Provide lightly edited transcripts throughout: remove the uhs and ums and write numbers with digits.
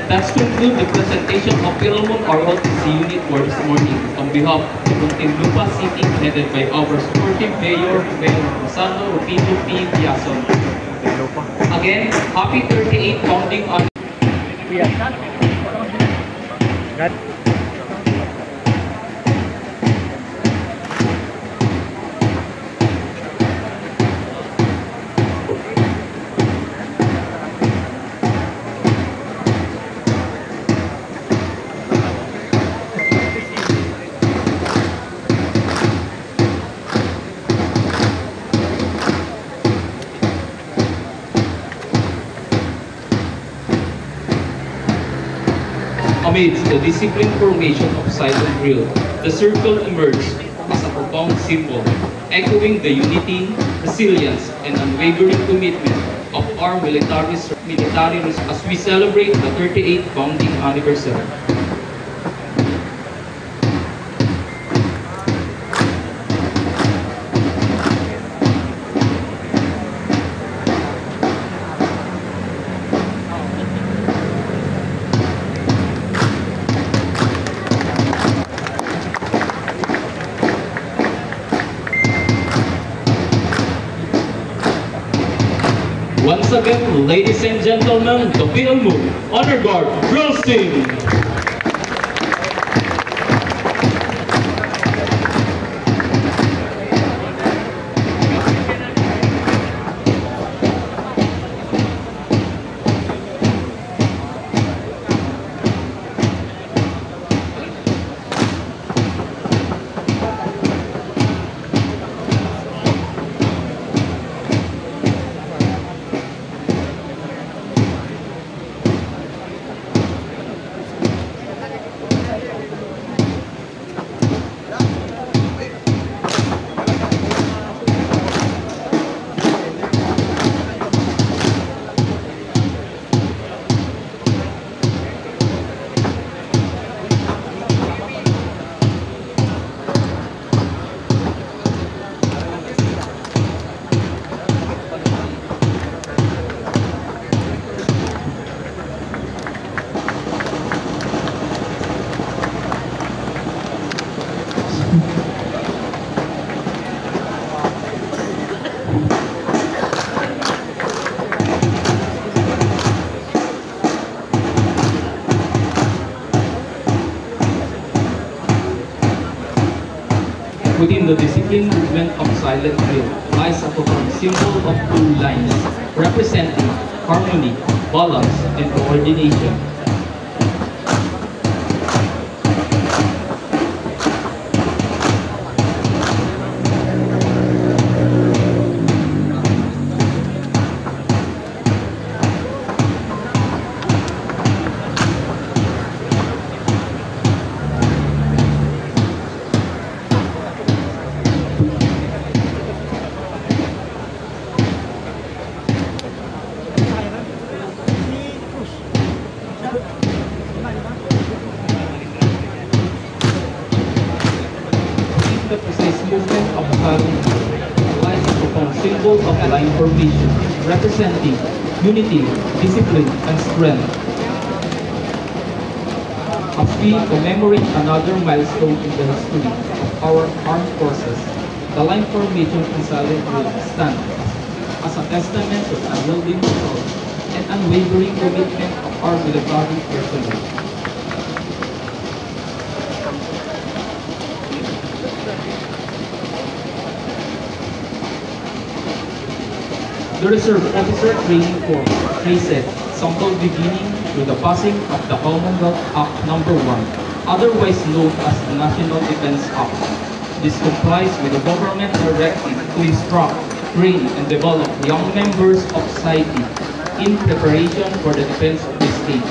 That's conclude the presentation of Philmon ROTC Unit for this morning. On behalf of the Muntinlupa City, headed by our supportive Mayor Rosano Rupito P. Biason. Again, happy 38th founding on. Amidst the disciplined formation of silent drill, the circle emerged as a profound symbol, echoing the unity, resilience, and unwavering commitment of our military as we celebrate the 38th founding anniversary. Once again, ladies and gentlemen, the Philmon Honor Guard Drill Team. Within the disciplined movement of silent drill lies a profound symbol of two lines, representing harmony, balance, and coordination. The precise movement of silent lies a profound symbol of line formation, representing unity, discipline, and strength. As we commemorate another milestone in the history of our armed forces, the line formation in silent drill stands as a testament to the unwavering resolve and unwavering commitment of our military personnel. The Reserve Officer Training Corps, RESET, sampled beginning with the passing of the Commonwealth Act No. 1, otherwise known as the National Defense Act. This complies with the government directive to instruct, train, and develop young members of society in preparation for the defense of the state.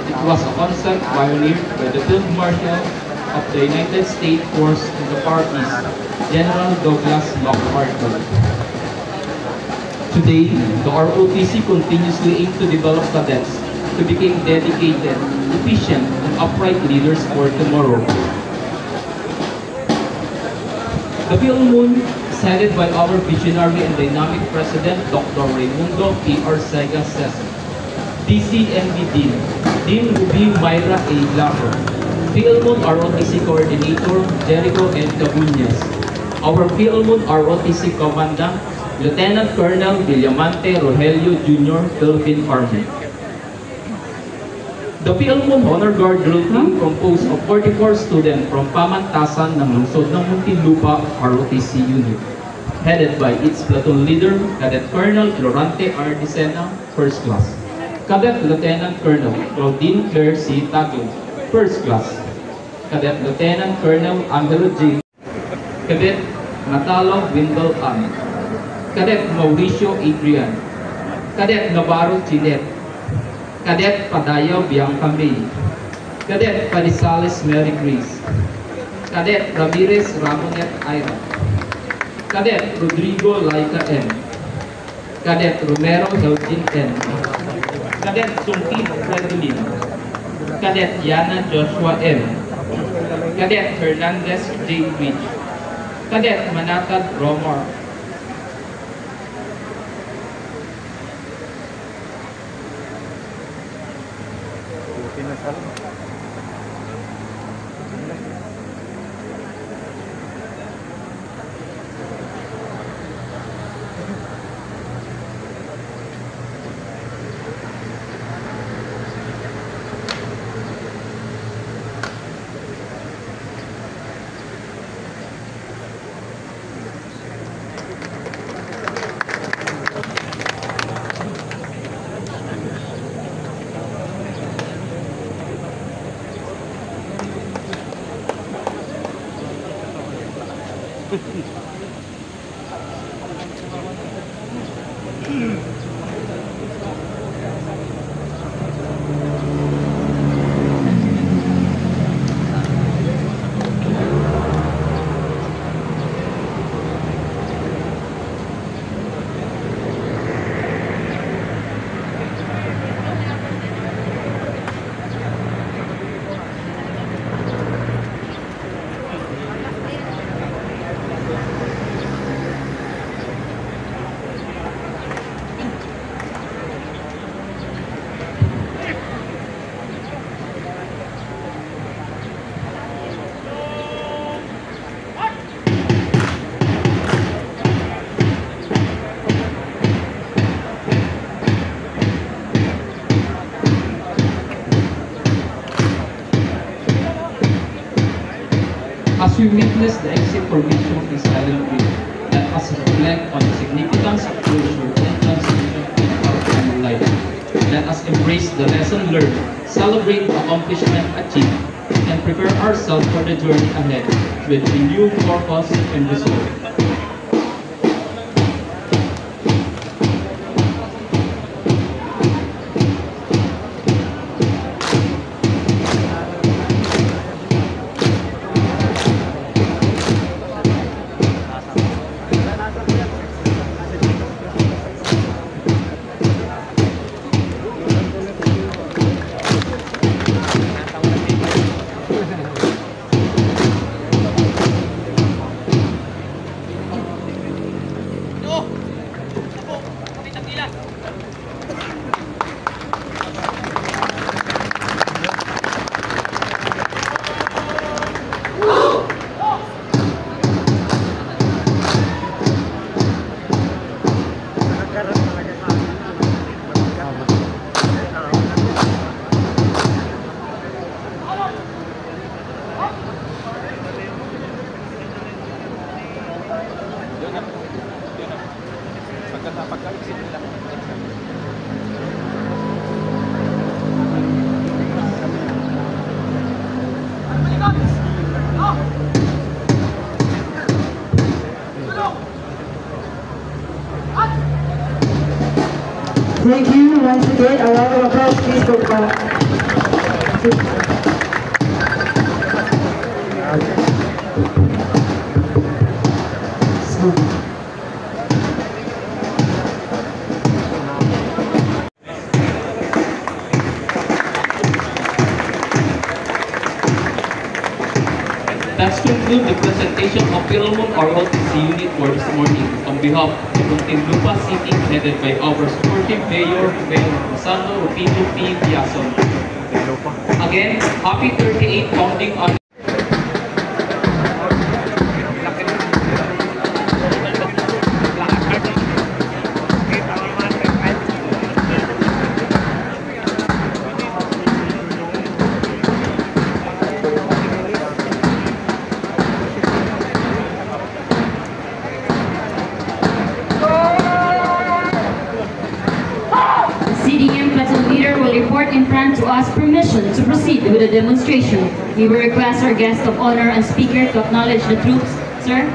It was a concept pioneered by the Field Marshal of the United States Force in the Far East, General Douglas MacArthur. Today, the ROTC continuously aims to develop cadets to become dedicated, efficient, and upright leaders for tomorrow. The Philmon is headed by our visionary and dynamic President, Dr. Raimundo P. Arcega Cesar, DCMB Dean, Dean Ruby Myra A. Laco. Philmon ROTC Coordinator Jericho N. Cabuñas. Our Philmon ROTC Commandant Lieutenant Colonel Villamante Rogelio Jr., Philippine Army. The Philmon Honor Guard drill team composed of 44 students from Pamantasan ng lungsod ng Muntinlupa ROTC Unit, headed by its platoon leader, Cadet Colonel Florante R. Dicena, First Class. Cadet Lieutenant Colonel Claudine Claire C. Tagle, First Class. Cadet Lieutenant Colonel Angelo J. Cadet Natalo Windle Ann. Cadet Mauricio Adrian. Cadet Navarro Chilet. Cadet Padayo Bianca May. Cadet Parisales Mary Grace. Cadet Ramirez Ramonet Ira. Cadet Rodrigo Laika N. Cadet Romero Helgin N. Cadet Sungkit Fredolin. Cadet Yana Joshua M. Cadet Hernandez J. Rich. Cadet Manatad Romar. As we witness the exit formation of the silent wave, let us reflect on the significance of closure and transition in our family life. Let us embrace the lesson learned, celebrate the accomplishment achieved, and prepare ourselves for the journey ahead with renewed purpose and resolve. Thank you once again. A round of applause, please, for That's conclude the presentation of Philmon ROTC Unit for this morning. On behalf of the Muntinlupa City, headed by our supportive Mayor, Mayor Rosando Rupito P. Piazon. Again, happy 38 counting on. CDM platoon leader will report in front to ask permission to proceed with the demonstration. We will request our guest of honor and speaker to acknowledge the troops. Sir?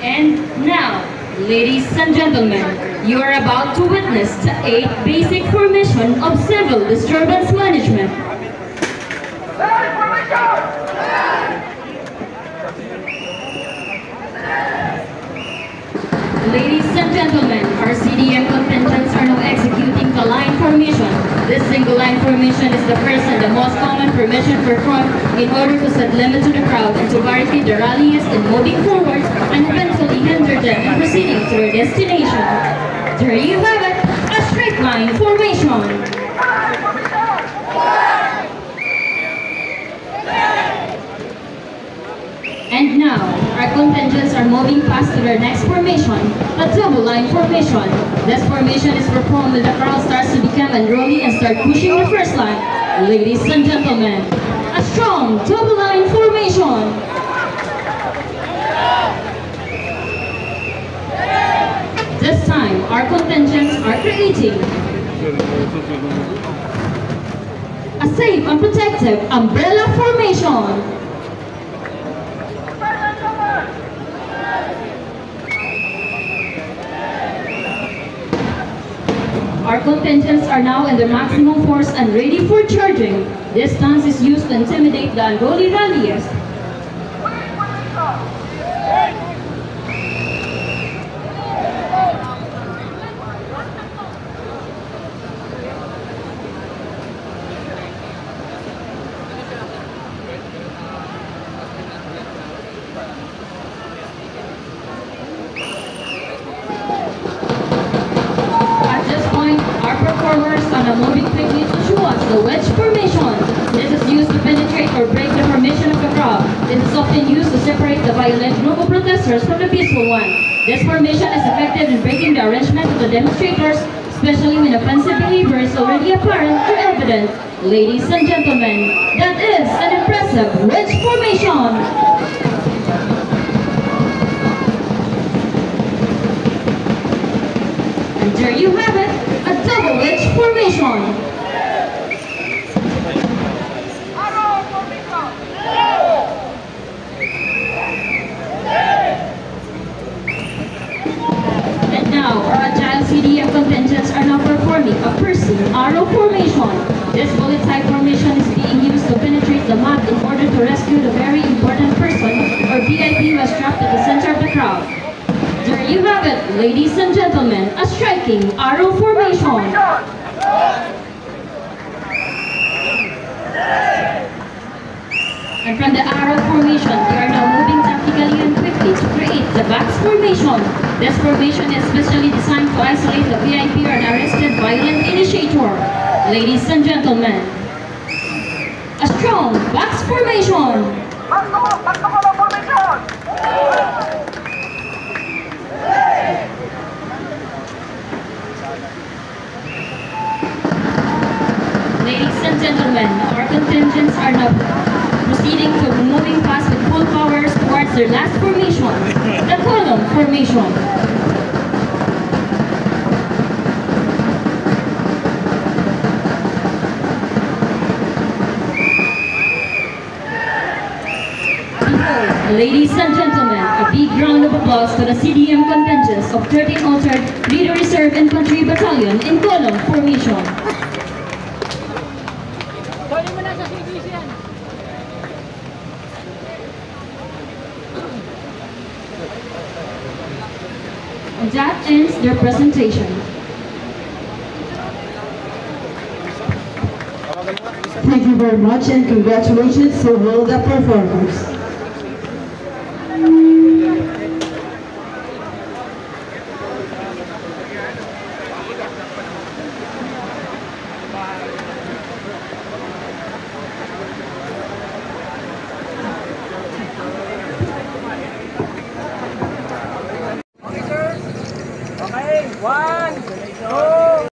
And now, ladies and gentlemen, you are about to witness the 8 basic formation of civil disturbance management. Ladies and gentlemen, our CDM contingents are now executing the line formation. This single line formation is the first and the most common formation performed in order to set limit to the crowd and to barricade the rallies in moving forward and eventually hinder them in proceeding to their destination. There you have it, a straight line formation. And now, our contingents are moving fast to their next formation, the double line formation. This formation is performed when the crowd starts to become unruly and start pushing the first line. Ladies and gentlemen, a strong double line formation. This time, our contingents are creating a safe and protective umbrella formation. Our contingents are now in their maximum force and ready for charging. This stance is used to intimidate the unruly ralliers. On a moving quickly to show us the wedge formation. This is used to penetrate or break the formation of the crowd. This is often used to separate the violent group of protesters from the peaceful one. This formation is effective in breaking the arrangement of the demonstrators, especially when offensive behavior is already apparent or evident. Ladies and gentlemen, that is an impressive wedge formation. And there you have it, a double wedge formation. And now, our agile CDM contingents are now performing a piercing arrow formation. This bullet-type formation is being used to penetrate the map in order to rescue the very important person or VIP who was trapped at the center of the crowd. There you have it, ladies and gentlemen, a striking arrow formation. And from the arrow formation, we are now moving tactically and quickly to create the box formation. This formation is specially designed to isolate the VIP or an arrested violent initiator. Ladies and gentlemen, a strong box formation. Ladies and gentlemen, our contingents are now proceeding to moving fast with full powers towards their last formation, the column formation. Ladies and gentlemen, a big round of applause to the CDM contingents of 13th Altered Leader Reserve Infantry Battalion in column formation. And that ends their presentation. Thank you very much and congratulations to all the performers.